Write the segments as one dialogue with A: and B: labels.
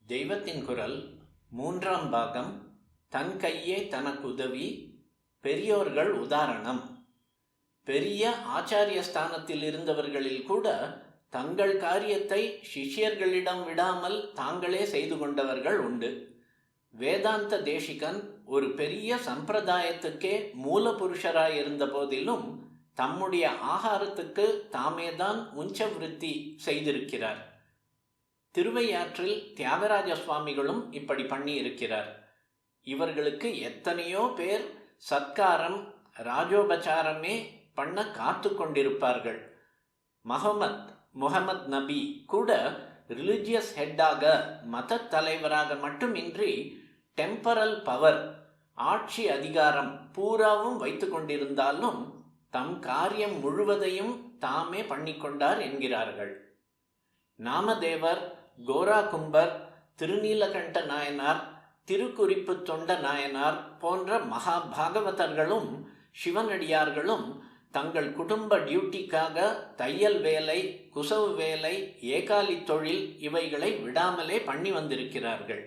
A: தெய்வத்தின் குரல் 3ஆம் பாகம். தன் கையே தனக்கு உதவி, பெரியோர்கள் உதாரணம். பெரிய ஆச்சாரிய ஸ்தானத்தில் இருந்தவர்களில் கூட தங்கள் காரியத்தை சிஷ்யர்களிடம் விடாமல் தாங்களே செய்து கொண்டவர்கள் உண்டு. வேதாந்த தேசிகன் ஒரு பெரிய சம்பிரதாயத்துக்கே மூலபுருஷராயிருந்த போதிலும் தம்முடைய ஆகாரத்துக்கு தாமேதான் உஞ்சவிருத்தி செய்திருக்கிறார். திருவையாற்றில் தியாகராஜ சுவாமிகளும் இப்படி பண்ணி இருக்கிறார். இவர்களுக்கு எத்தனையோ பேர் சத்காரம் ராஜோபச்சாரமே பண்ண காத்து கொண்டிருப்பார்கள். முகமது நபி கூட ரிலிஜியஸ் ஹெட்டாக, மத தலைவராக மட்டுமின்றி டெம்பரல் பவர், ஆட்சி அதிகாரம் பூராவும் வைத்து கொண்டிருந்தாலும் தம் காரியம் முழுவதையும் தாமே பண்ணிக்கொண்டார் என்கிறார்கள். நாமதேவர், கோரா கும்பர், திருநீலகண்ட நாயனார், திருக்குறிப்பு தொண்ட நாயனார் போன்ற மகா பாகவதர்களும் சிவனடியார்களும் தங்கள் குடும்ப டியூட்டிக்காக தையல் வேலை, குசவு வேலை, ஏகாலி தொழில் இவைகளை விடாமலே பண்ணி வந்திருக்கிறார்கள்.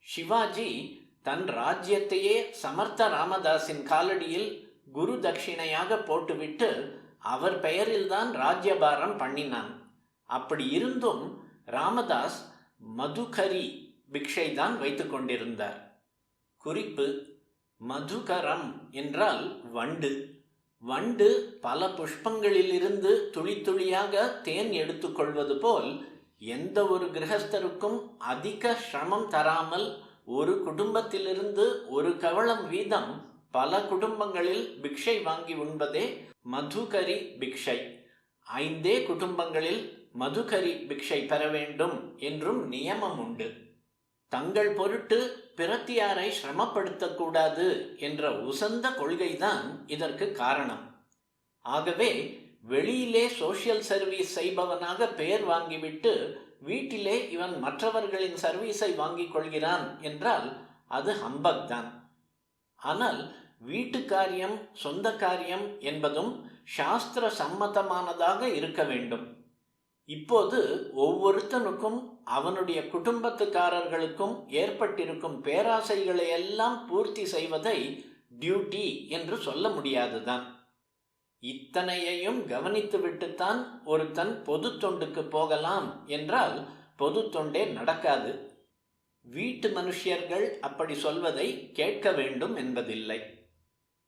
A: சிவாஜி தன் ராஜ்யத்தையே சமர்த்த ராமதாஸின் காலடியில் குரு தட்சிணையாக போட்டுவிட்டு அவர் பெயரில்தான் ராஜ்யபாரம் பண்ணினான். அப்படி இருந்தும் ராமதாஸ் மதுகரி பிக்ஷை தான் வைத்து கொண்டிருந்தார். குறிப்பு: மதுகரம் என்றால் வண்டு. வண்டு பல புஷ்பங்களிலிருந்து துளி துளியாக தேன் எடுத்துக்கொள்வது போல் எந்த ஒரு கிரகஸ்தருக்கும் அதிக சிரமம் தராமல் ஒரு குடும்பத்திலிருந்து ஒரு கவளம் வீதம் பல குடும்பங்களில் பிக்ஷை வாங்கி உண்பதே மதுகரி பிக்ஷை. 5 குடும்பங்களில் மதுகரி பிக்ஷை பெற வேண்டும் என்றும் நியமம் உண்டு. தங்கள் பொருட்டு பிரத்தியாரை சிரமப்படுத்தக்கூடாது என்ற உசந்த கொள்கைதான் இதற்கு காரணம். ஆகவே வெளியிலே சோசியல் சர்வீஸ் செய்பவனாக பெயர் வாங்கிவிட்டு வீட்டிலே இவன் மற்றவர்களின் சர்வீஸை வாங்கிக் கொள்கிறான் என்றால் அது ஹம்பக் தான். ஆனால் வீட்டு காரியம், சொந்த காரியம் என்பதும் சாஸ்திர சம்மதமானதாக இருக்க வேண்டும். இப்போது ஒவ்வொருத்தனுக்கும் அவனுடைய குடும்பத்துக்காரர்களுக்கும் ஏற்பட்டிருக்கும் பேராசைகளை எல்லாம் பூர்த்தி செய்வதை டியூட்டி என்று சொல்ல முடியாதுதான். இத்தனையையும் கவனித்துவிட்டுத்தான் ஒருத்தன் பொது தொண்டுக்கு போகலாம் என்றால் பொது தொண்டே நடக்காது. வீட்டு மனுஷியர்கள் அப்படி சொல்வதை கேட்க வேண்டும் என்பதில்லை.